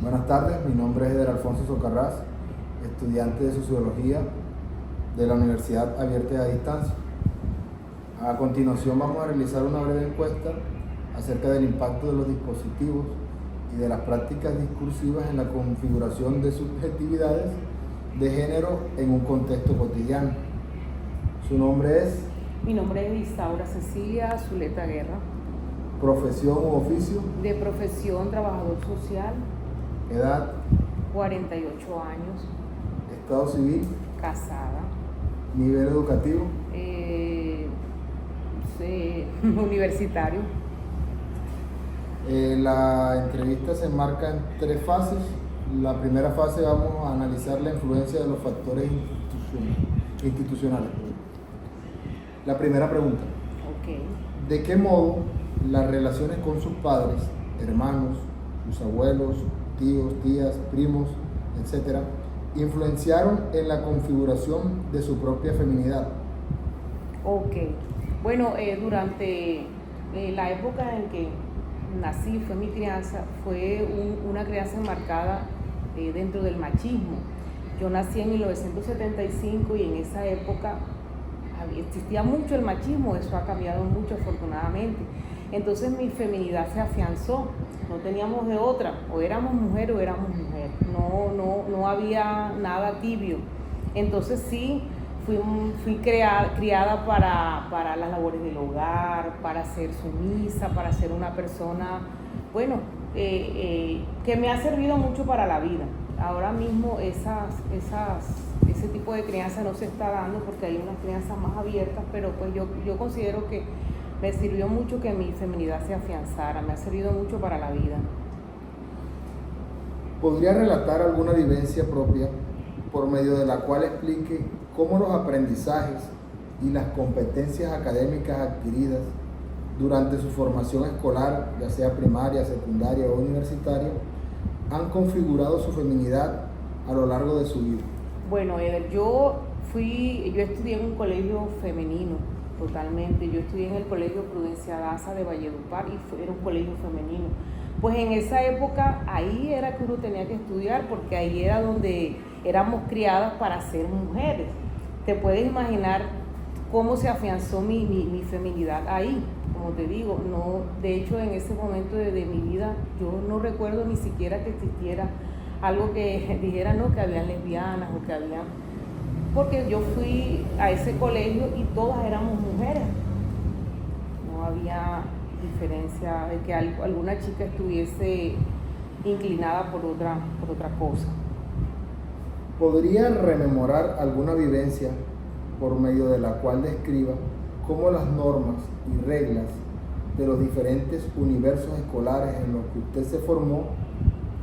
Buenas tardes, mi nombre es Eder Alfonso Socarrás, estudiante de Sociología de la Universidad Abierta y a Distancia. A continuación vamos a realizar una breve encuesta acerca del impacto de los dispositivos y de las prácticas discursivas en la configuración de subjetividades de género en un contexto cotidiano. Su nombre es... Mi nombre es Isaura Cecilia Zuleta Guerra. Profesión u oficio. De profesión trabajador social. Edad. 48 años. Estado civil. Casada. Nivel educativo. Universitario. La entrevista se enmarca en 3 fases. La primera fase vamos a analizar la influencia de los factores institucionales. La primera pregunta. Okay. ¿De qué modo las relaciones con sus padres, hermanos, sus abuelos, tíos, tías, primos, etcétera, influenciaron en la configuración de su propia feminidad? Ok. Bueno, durante la época en que nací, fue mi crianza, fue una crianza enmarcada dentro del machismo. Yo nací en 1975 y en esa época existía mucho el machismo, eso ha cambiado mucho afortunadamente. Entonces mi feminidad se afianzó, no teníamos de otra, o éramos mujer o éramos mujer, no había nada tibio. Entonces sí, fui criada para las labores del hogar, para ser sumisa, para ser una persona, bueno, que me ha servido mucho para la vida. Ahora mismo ese tipo de crianza no se está dando porque hay unas crianzas más abiertas, pero pues yo considero que me sirvió mucho que mi feminidad se afianzara, me ha servido mucho para la vida. ¿Podría relatar alguna vivencia propia por medio de la cual explique cómo los aprendizajes y las competencias académicas adquiridas durante su formación escolar, ya sea primaria, secundaria o universitaria, han configurado su feminidad a lo largo de su vida? Bueno, Eder, yo estudié en un colegio femenino, totalmente. Yo estudié en el Colegio Prudencia Daza de Valledupar y era un colegio femenino. Pues en esa época, ahí era que uno tenía que estudiar, porque ahí era donde éramos criadas para ser mujeres. Te puedes imaginar cómo se afianzó mi feminidad ahí. Como te digo, de hecho en ese momento de mi vida yo no recuerdo ni siquiera que existiera algo que dijera que habían lesbianas o que habían, porque yo fui a ese colegio y todas éramos mujeres, no había diferencia de que alguna chica estuviese inclinada por otra cosa. ¿Podría rememorar alguna vivencia por medio de la cual describa cómo las normas y reglas de los diferentes universos escolares en los que usted se formó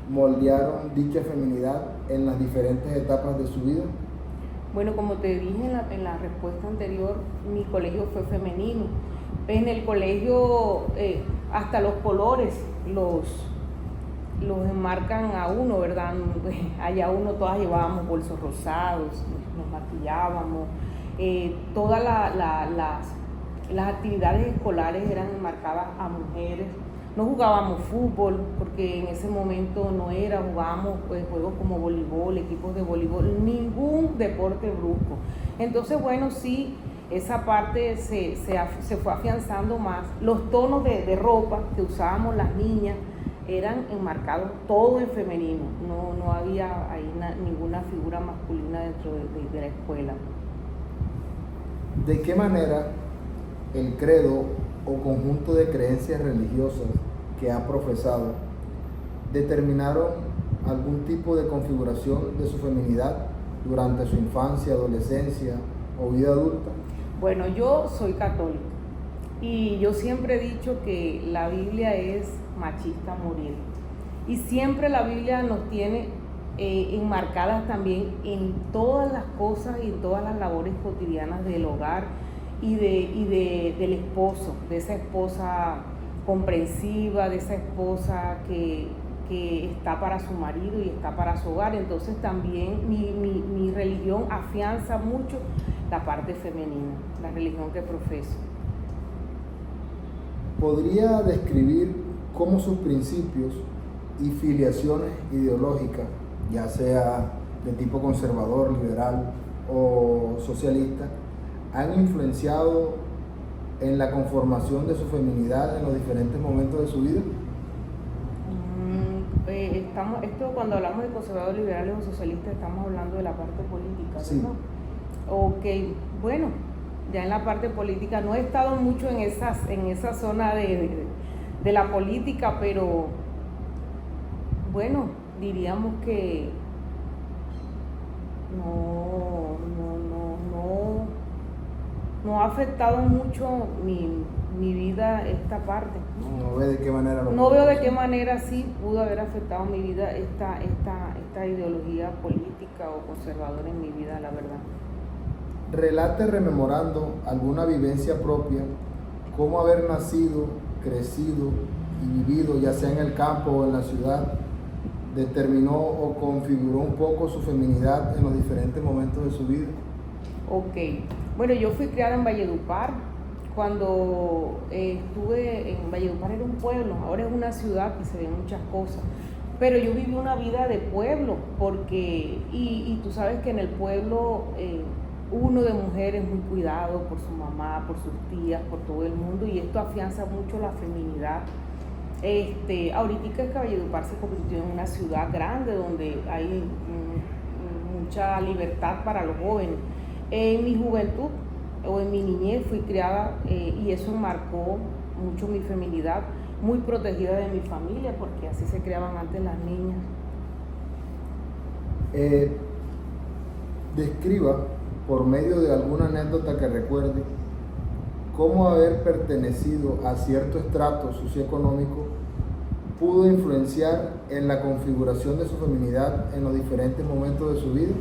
moldearon dicha feminidad en las diferentes etapas de su vida? Bueno, como te dije en la respuesta anterior, mi colegio fue femenino. En el colegio hasta los colores los enmarcan a uno, ¿verdad? Allá todas llevábamos bolsos rosados, nos maquillábamos, todas las actividades escolares eran enmarcadas a mujeres. No jugábamos fútbol porque en ese momento jugábamos juegos como voleibol, equipos de voleibol, ningún deporte brusco. Entonces, bueno, sí, esa parte se fue afianzando más. Los tonos de ropa que usábamos las niñas eran enmarcados todo en femenino, no había ahí ninguna figura masculina dentro de la escuela. ¿De qué manera el credo o conjunto de creencias religiosas que ha profesado determinaron algún tipo de configuración de su feminidad durante su infancia, adolescencia o vida adulta? Bueno, yo soy católica y yo siempre he dicho que la Biblia es machista a morir, y siempre la Biblia nos tiene enmarcadas también en todas las cosas y en todas las labores cotidianas del hogar y del esposo, de esa esposa comprensiva, de esa esposa que está para su marido y está para su hogar. Entonces también mi religión afianza mucho la parte femenina, la religión que profeso. ¿Podría describir cómo sus principios y filiaciones ideológicas, ya sea de tipo conservador, liberal o socialista, han influenciado en la conformación de su feminidad en los diferentes momentos de su vida? Esto cuando hablamos de conservadores, liberales o socialistas, estamos hablando de la parte política, ¿no? Sí. Ok, bueno, ya en la parte política no he estado mucho en esa zona de la política, pero bueno, diríamos que no ha afectado mucho mi vida esta parte. ¿No ve de qué manera no veo de qué manera sí pudo haber afectado mi vida esta ideología política o conservadora en mi vida, la verdad. Relate rememorando alguna vivencia propia, cómo haber nacido, crecido y vivido, ya sea en el campo o en la ciudad, determinó o configuró un poco su feminidad en los diferentes momentos de su vida. Ok, bueno, yo fui criada en Valledupar. Cuando estuve en Valledupar era un pueblo, ahora es una ciudad y se ven muchas cosas, pero yo viví una vida de pueblo, porque, y tú sabes que en el pueblo uno de mujer es muy cuidado por su mamá, por sus tías, por todo el mundo, y esto afianza mucho la feminidad. Ahorita es que Valledupar se convirtió en una ciudad grande donde hay mucha libertad para los jóvenes. En mi juventud o en mi niñez fui criada y eso marcó mucho mi feminidad, muy protegida de mi familia, porque así se criaban antes las niñas. Describa, por medio de alguna anécdota que recuerde, cómo haber pertenecido a cierto estrato socioeconómico pudo influenciar en la configuración de su feminidad en los diferentes momentos de su vida.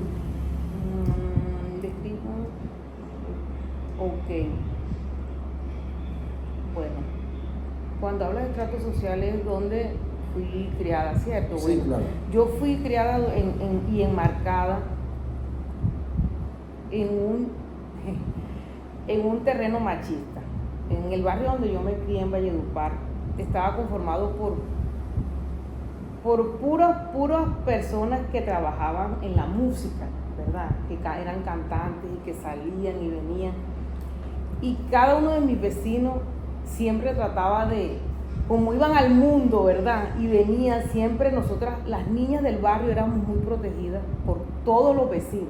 Ok. Bueno, cuando hablas de estratos sociales, ¿dónde fui criada, cierto? Sí, bueno, claro. Yo fui criada y enmarcada en un terreno machista. En el barrio donde yo me crié, en Valledupar, estaba conformado por puras personas que trabajaban en la música, ¿verdad? Que eran cantantes y que salían y venían. Y cada uno de mis vecinos siempre trataba de, como iban al mundo, ¿verdad? Y venían siempre, nosotras, las niñas del barrio, éramos muy protegidas por todos los vecinos.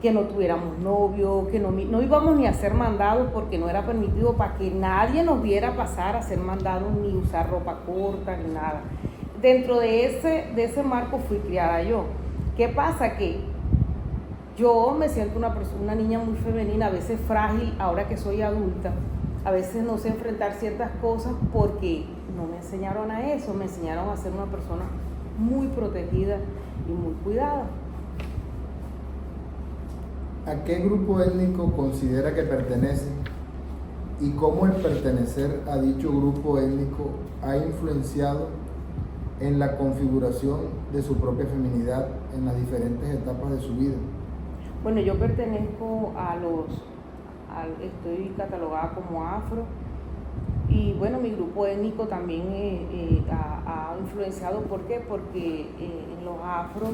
Que no tuviéramos novio, que no íbamos ni a hacer mandados porque no era permitido, para que nadie nos viera pasar a hacer mandados, ni usar ropa corta, ni nada. Dentro de ese marco fui criada yo. ¿Qué pasa? Que yo me siento una niña muy femenina, a veces frágil, ahora que soy adulta. A veces no sé enfrentar ciertas cosas porque no me enseñaron a eso, me enseñaron a ser una persona muy protegida y muy cuidada. ¿A qué grupo étnico considera que pertenece y cómo el pertenecer a dicho grupo étnico ha influenciado en la configuración de su propia feminidad en las diferentes etapas de su vida? Bueno, yo pertenezco estoy catalogada como afro, y bueno, mi grupo étnico también ha influenciado. ¿Por qué? Porque en los afros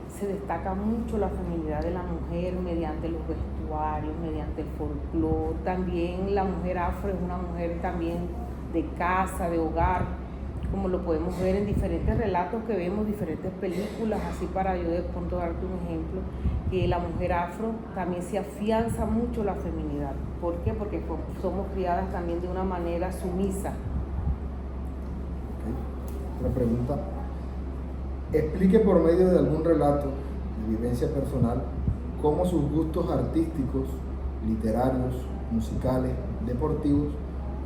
se destaca mucho la feminidad de la mujer mediante los vestuarios, mediante el folclore. También la mujer afro es una mujer también de casa, de hogar, como lo podemos ver en diferentes relatos que vemos, diferentes películas, así para yo de pronto darte un ejemplo, que la mujer afro también se afianza mucho la feminidad. ¿Por qué? Porque somos criadas también de una manera sumisa. Otra pregunta. Explique por medio de algún relato de vivencia personal cómo sus gustos artísticos, literarios, musicales, deportivos,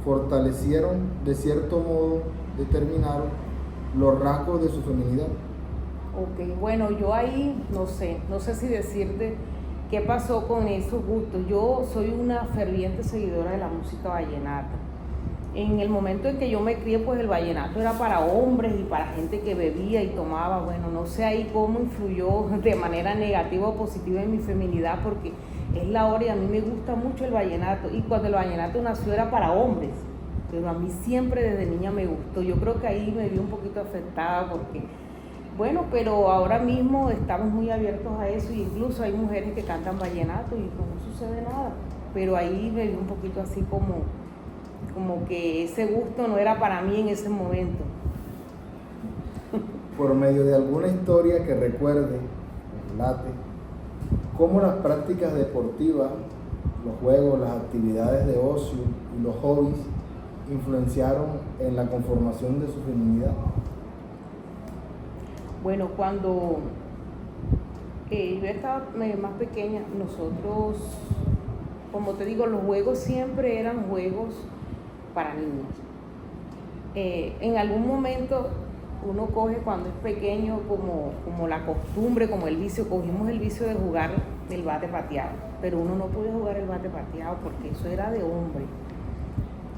fortalecieron, de cierto modo, determinaron los rasgos de su feminidad. Ok, bueno, yo ahí no sé si decirte qué pasó con esos gustos. Yo soy una ferviente seguidora de la música vallenata. En el momento en que yo me crié, pues el vallenato era para hombres y para gente que bebía y tomaba. Bueno, no sé ahí cómo influyó de manera negativa o positiva en mi feminidad, porque es la hora y a mí me gusta mucho el vallenato. Y cuando el vallenato nació era para hombres. pero a mí siempre desde niña me gustó. Yo creo que ahí me vi un poquito afectada porque, bueno, pero ahora mismo estamos muy abiertos a eso, e incluso hay mujeres que cantan vallenato y pues no sucede nada, pero ahí me vi un poquito así como que ese gusto no era para mí en ese momento. Por medio de alguna historia que recuerde, relate, cómo las prácticas deportivas, los juegos, las actividades de ocio y los hobbies influenciaron en la conformación de su feminidad. Bueno, cuando yo estaba más pequeña, nosotros, como te digo, los juegos siempre eran juegos para niños. En algún momento uno coge cuando es pequeño como la costumbre, como el vicio, cogimos el vicio de jugar el bate pateado, pero uno no podía jugar el bate pateado porque eso era de hombre.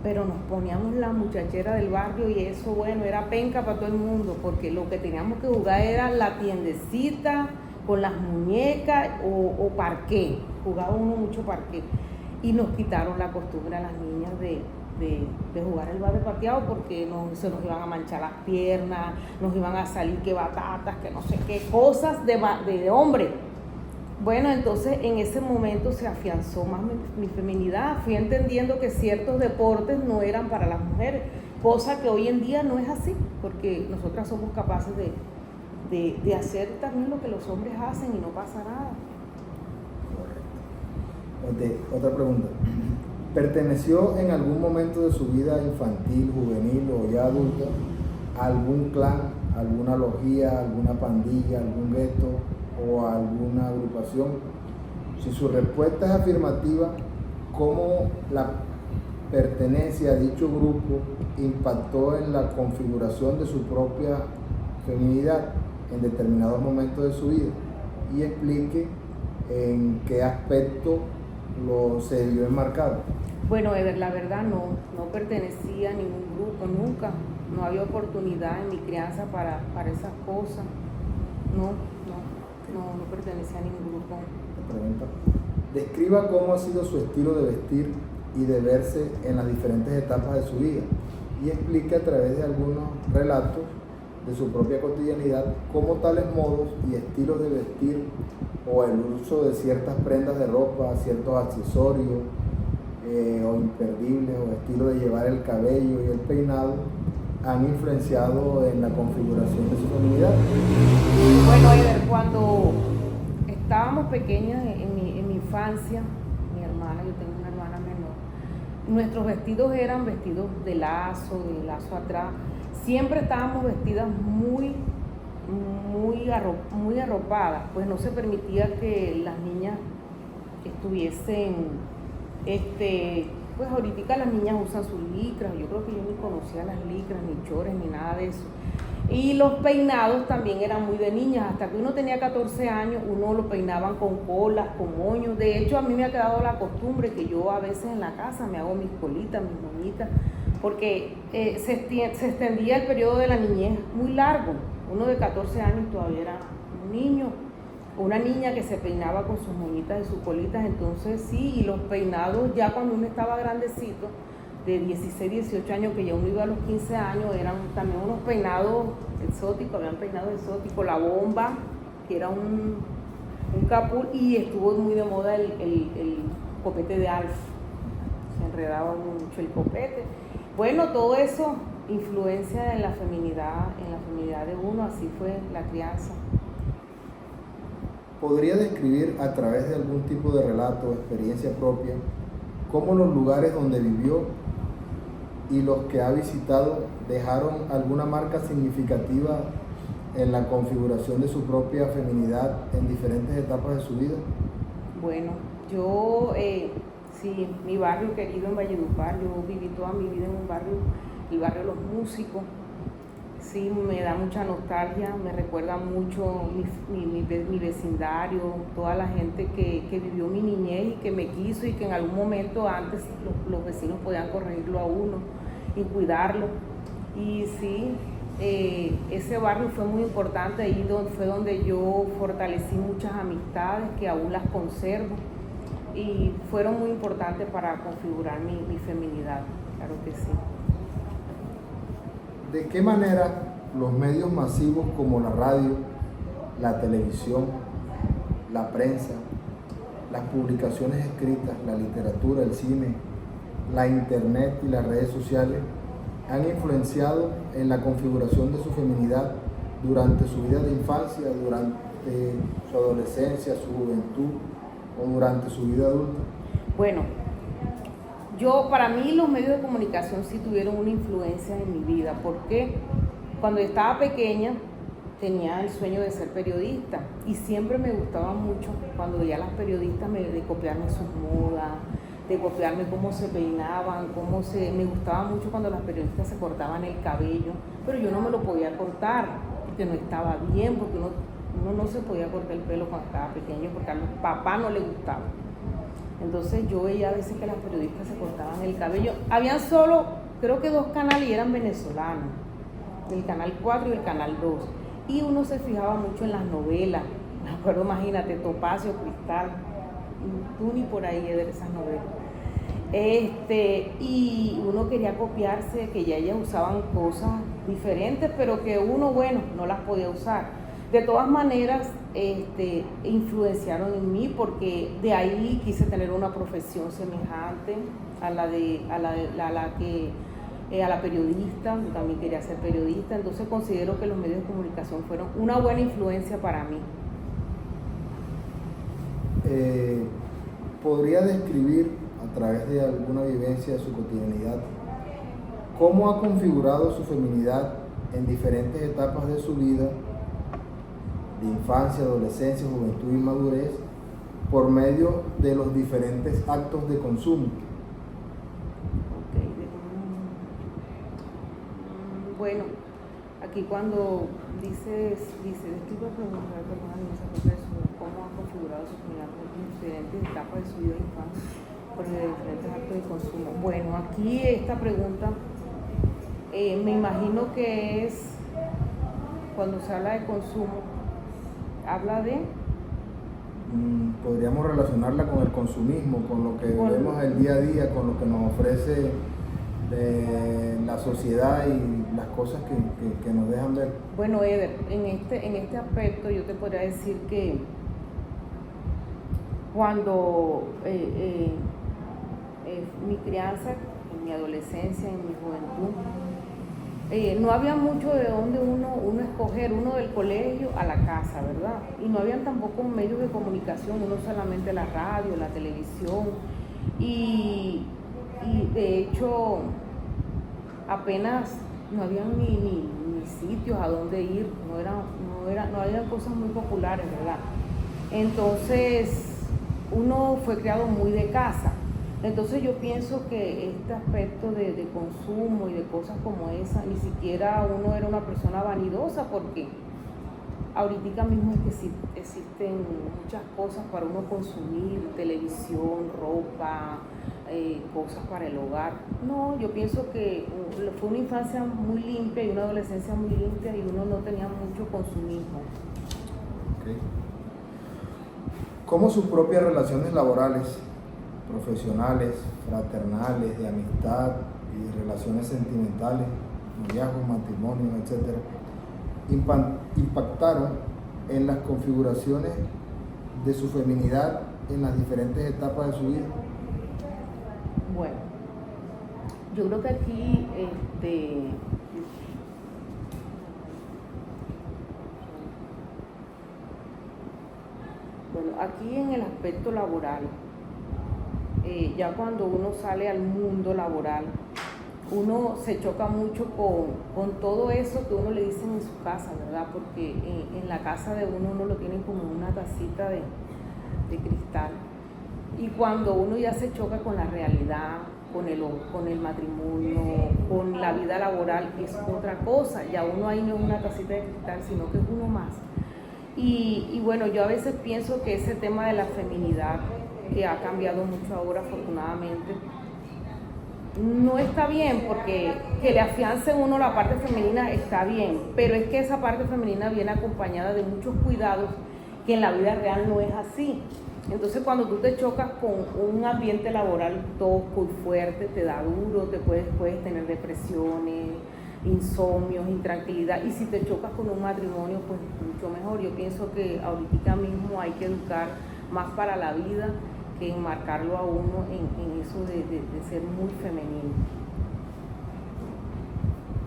Pero nos poníamos la muchachera del barrio y eso, bueno, era penca para todo el mundo, porque lo que teníamos que jugar era la tiendecita con las muñecas o parqué, jugaba uno mucho parqué, y nos quitaron la costumbre a las niñas de jugar el bate pateado porque se nos iban a manchar las piernas, nos iban a salir que batatas, que no sé qué, cosas de hombre. Bueno, entonces en ese momento se afianzó más mi feminidad, fui entendiendo que ciertos deportes no eran para las mujeres, cosa que hoy en día no es así, porque nosotras somos capaces de hacer también lo que los hombres hacen y no pasa nada. Otra pregunta. ¿Perteneció en algún momento de su vida infantil, juvenil o ya adulta a algún clan, alguna logía, alguna pandilla, algún gueto o alguna agrupación? Si su respuesta es afirmativa, ¿cómo la pertenencia a dicho grupo impactó en la configuración de su propia feminidad en determinados momentos de su vida? Y explique en qué aspecto se vio enmarcado. Bueno, Eder, la verdad no pertenecía a ningún grupo, nunca. No había oportunidad en mi crianza para esas cosas. No pertenecía a ningún grupo. Pregunta. Describa cómo ha sido su estilo de vestir y de verse en las diferentes etapas de su vida y explique a través de algunos relatos de su propia cotidianidad cómo tales modos y estilos de vestir o el uso de ciertas prendas de ropa, ciertos accesorios o imperdibles o estilo de llevar el cabello y el peinado han influenciado en la configuración de su feminidad. Bueno, Eder, cuando estábamos pequeñas en mi infancia, mi hermana, yo tengo una hermana menor, nuestros vestidos eran vestidos de lazo atrás. Siempre estábamos vestidas muy arropadas, pues no se permitía que las niñas estuviesen, pues ahorita las niñas usan sus licras, yo creo que yo ni conocía las licras, ni chores, ni nada de eso. Y los peinados también eran muy de niñas, hasta que uno tenía 14 años, uno lo peinaban con colas, con moños. De hecho, a mí me ha quedado la costumbre que yo a veces en la casa me hago mis colitas, mis moñitas, porque se extendía el periodo de la niñez muy largo. Uno de 14 años todavía era un niño, una niña que se peinaba con sus moñitas y sus colitas. Entonces sí, y los peinados ya cuando uno estaba grandecito, de 16, 18 años, que ya uno iba a los 15 años, eran también unos peinados exóticos, habían peinados exóticos, la bomba, que era un capul, y estuvo muy de moda el copete de Alf, se enredaba mucho el copete. Bueno, todo eso influencia en la feminidad de uno, así fue la crianza. ¿Podría describir a través de algún tipo de relato o experiencia propia cómo los lugares donde vivió y los que ha visitado dejaron alguna marca significativa en la configuración de su propia feminidad en diferentes etapas de su vida? Bueno, yo, sí, mi barrio querido en Valledupar, yo viví toda mi vida en un barrio, el barrio de los músicos. Sí, me da mucha nostalgia, me recuerda mucho mi vecindario, toda la gente que vivió mi niñez y que me quiso y que en algún momento antes los vecinos podían corregirlo a uno y cuidarlo. Y sí, ese barrio fue muy importante, ahí fue donde yo fortalecí muchas amistades que aún las conservo y fueron muy importantes para configurar mi feminidad, claro que sí. ¿De qué manera los medios masivos como la radio, la televisión, la prensa, las publicaciones escritas, la literatura, el cine, la internet y las redes sociales han influenciado en la configuración de su feminidad durante su vida de infancia, durante su adolescencia, su juventud o durante su vida adulta? Bueno, para mí los medios de comunicación sí tuvieron una influencia en mi vida, porque cuando estaba pequeña tenía el sueño de ser periodista y siempre me gustaba mucho cuando veía a las periodistas de copiarme sus modas, de copiarme cómo se peinaban, me gustaba mucho cuando las periodistas se cortaban el cabello, pero yo no me lo podía cortar porque no estaba bien, porque uno no se podía cortar el pelo cuando estaba pequeño porque a los papás no les gustaba. Entonces yo veía a veces que las periodistas se cortaban el cabello. Habían solo, creo que 2 canales y eran venezolanos, el canal 4 y el canal 2. Y uno se fijaba mucho en las novelas. Me acuerdo, imagínate, Topacio, Cristal, tú ni por ahí de esas novelas. Y uno quería copiarse, que ya ellas usaban cosas diferentes, pero que uno, bueno, no las podía usar. De todas maneras, influenciaron en mí porque de ahí quise tener una profesión semejante a la periodista. Yo también quería ser periodista, entonces considero que los medios de comunicación fueron una buena influencia para mí. ¿Podría describir a través de alguna vivencia de su cotidianidad cómo ha configurado su feminidad en diferentes etapas de su vida, de infancia, adolescencia, juventud y madurez, por medio de los diferentes actos de consumo? Bueno, aquí cuando dices, describe preguntar, cómo ha configurado su feminidad en diferentes etapas de su vida de infancia por diferentes actos de consumo. Bueno, aquí esta pregunta me imagino que es cuando se habla de consumo, habla de... Podríamos relacionarla con el consumismo, con lo que vemos el día a día, con lo que nos ofrece la sociedad y las cosas que nos dejan ver. Bueno, Eder, en este aspecto yo te podría decir que cuando mi crianza, en mi adolescencia, en mi juventud, no había mucho de dónde uno escoger, uno del colegio a la casa, ¿verdad? Y no habían tampoco medios de comunicación, uno solamente la radio, la televisión, y de hecho apenas no habían ni sitios a dónde ir, no había cosas muy populares, ¿verdad? Entonces uno fue criado muy de casa. Entonces yo pienso que este aspecto de consumo y de cosas como esa, ni siquiera uno era una persona vanidosa, porque ahorita mismo es que existen muchas cosas para uno consumir, televisión, ropa, cosas para el hogar. No, yo pienso que fue una infancia muy limpia y una adolescencia muy limpia y uno no tenía mucho consumismo. Okay. ¿Cómo sus propias relaciones laborales, profesionales, fraternales, de amistad y relaciones sentimentales, noviazgos, matrimonios, etcétera, impactaron en las configuraciones de su feminidad en las diferentes etapas de su vida? Bueno, yo creo que aquí aquí en el aspecto laboral, ya cuando uno sale al mundo laboral, uno se choca mucho con todo eso que uno le dicen en su casa, ¿verdad? Porque en la casa de uno lo tienen como una tacita de cristal. Y cuando uno ya se choca con la realidad, con el matrimonio, con la vida laboral, es otra cosa. Ya uno ahí no es una tacita de cristal, sino que es uno más. Y bueno, yo a veces pienso que ese tema de la feminidad, que ha cambiado mucho ahora afortunadamente, no está bien, porque que le afiancen uno la parte femenina está bien, pero es que esa parte femenina viene acompañada de muchos cuidados que en la vida real no es así. Entonces cuando tú te chocas con un ambiente laboral tosco y fuerte, te da duro, puedes tener depresiones, insomnios, intranquilidad, y si te chocas con un matrimonio, pues mucho mejor. Yo pienso que ahorita mismo hay que educar más para la vida que enmarcarlo a uno en eso de ser muy femenino.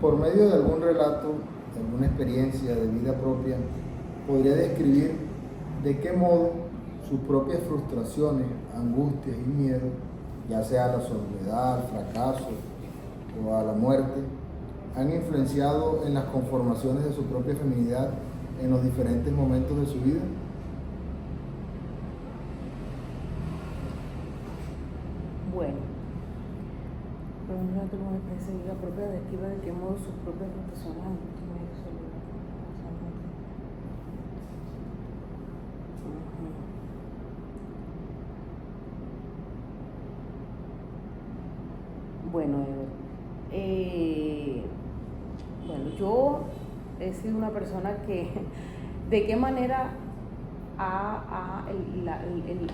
Por medio de algún relato, de alguna experiencia de vida propia, podría describir de qué modo sus propias frustraciones, angustias y miedos, ya sea a la soledad, al fracaso o a la muerte, han influenciado en las conformaciones de su propia feminidad en los diferentes momentos de su vida. Bueno, pregunta como experiencia de vida propia describa de qué modo sus propias frustraciones, angustias y miedos se logran. Bueno, yo he sido una persona que, ¿de qué manera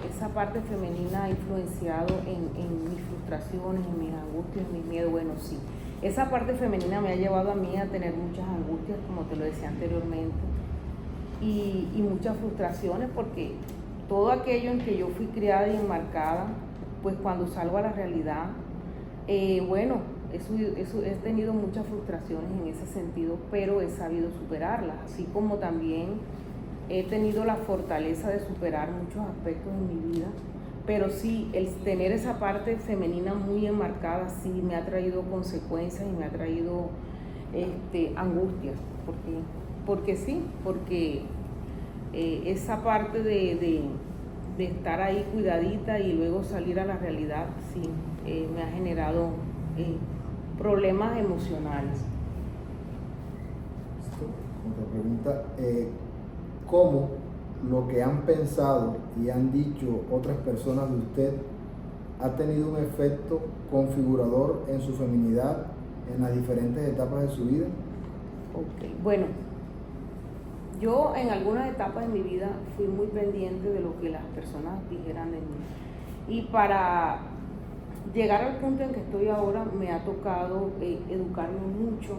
esa parte femenina ha influenciado en mis frustraciones, en mis angustias, en mis miedos? Bueno, sí, esa parte femenina me ha llevado a mí a tener muchas angustias, como te lo decía anteriormente, y muchas frustraciones, porque todo aquello en que yo fui criada y enmarcada, pues cuando salgo a la realidad, eso he tenido muchas frustraciones en ese sentido, pero he sabido superarlas, así como también he tenido la fortaleza de superar muchos aspectos de mi vida, pero sí, el tener esa parte femenina muy enmarcada sí me ha traído consecuencias y me ha traído angustias, porque esa parte de estar ahí cuidadita y luego salir a la realidad, sí, me ha generado problemas emocionales. Otra pregunta, ¿cómo lo que han pensado y han dicho otras personas de usted ha tenido un efecto configurador en su feminidad en las diferentes etapas de su vida? Ok, bueno, yo en algunas etapas de mi vida fui muy pendiente de lo que las personas dijeran de mí, y para llegar al punto en que estoy ahora me ha tocado educarme mucho,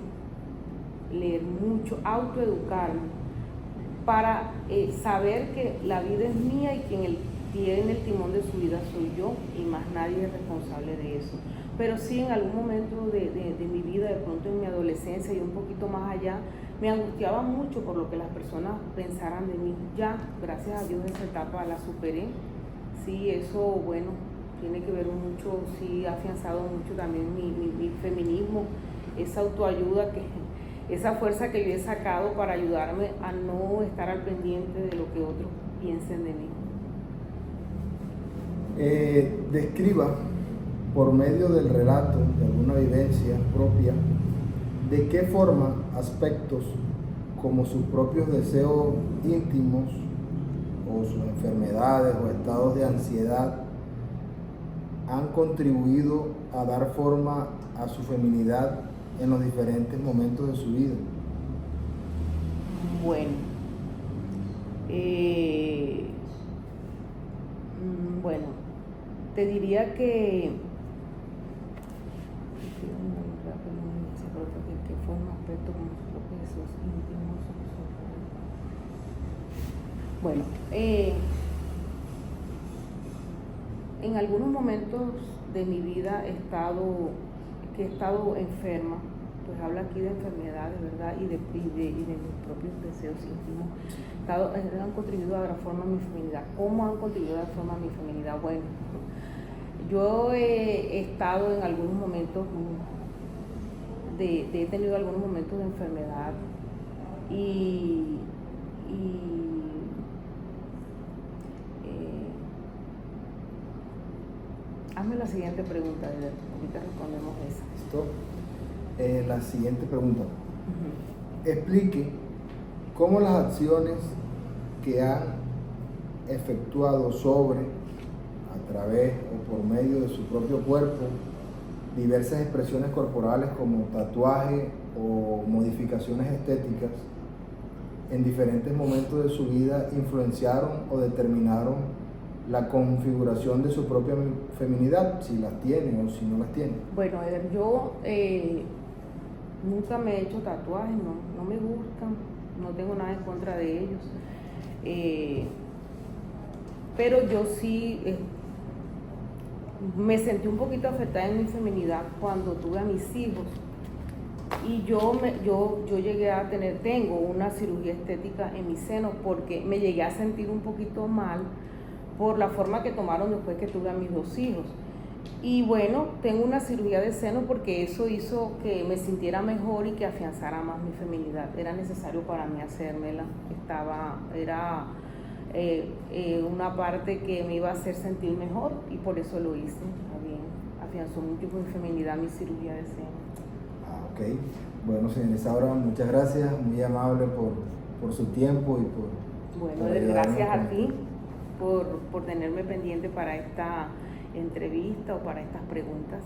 leer mucho, autoeducarme, para saber que la vida es mía y quien tiene el timón de su vida soy yo y más nadie es responsable de eso. Pero sí, en algún momento de mi vida, de pronto en mi adolescencia y un poquito más allá, me angustiaba mucho por lo que las personas pensaran de mí. Ya, gracias a Dios, esa etapa la superé. Sí, eso, bueno, tiene que ver mucho, sí, ha afianzado mucho también mi feminismo, esa autoayuda, esa fuerza que yo he sacado para ayudarme a no estar al pendiente de lo que otros piensen de mí. Describa, por medio del relato de alguna vivencia propia, de qué forma aspectos como sus propios deseos íntimos o sus enfermedades o estados de ansiedad han contribuido a dar forma a su feminidad en los diferentes momentos de su vida. Bueno, te diría que fue un aspecto como sus propios deseos íntimos. Bueno, en algunos momentos de mi vida he estado enferma, pues habla aquí de enfermedades, ¿verdad? Y de mis propios deseos íntimos. Han contribuido a dar forma a mi feminidad. ¿Cómo han contribuido a dar forma a mi feminidad? Bueno, yo he estado en algunos momentos he tenido algunos momentos de enfermedad y hazme la siguiente pregunta, ahorita respondemos esa. ¿Listo? La siguiente pregunta. Explique cómo las acciones que han efectuado sobre, a través o por medio de su propio cuerpo, diversas expresiones corporales como tatuaje o modificaciones estéticas, en diferentes momentos de su vida influenciaron o determinaron la configuración de su propia feminidad, si las tiene o si no las tiene. Bueno, yo Nunca me he hecho tatuajes, no me gustan, no tengo nada en contra de ellos. Pero yo sí me sentí un poquito afectada en mi feminidad cuando tuve a mis hijos. Y yo llegué a tengo una cirugía estética en mis senos porque me llegué a sentir un poquito mal por la forma que tomaron después que tuve a mis 2 hijos. Y bueno, tengo una cirugía de seno porque eso hizo que me sintiera mejor y que afianzara más mi feminidad. Era necesario para mí hacérmela. Era una parte que me iba a hacer sentir mejor y por eso lo hice. Está bien. Afianzó mucho mi feminidad mi cirugía de seno. Ok. Bueno, señora Isaura, muchas gracias, muy amable por su tiempo y Bueno, gracias a ti por tenerme pendiente para esta entrevista o para estas preguntas.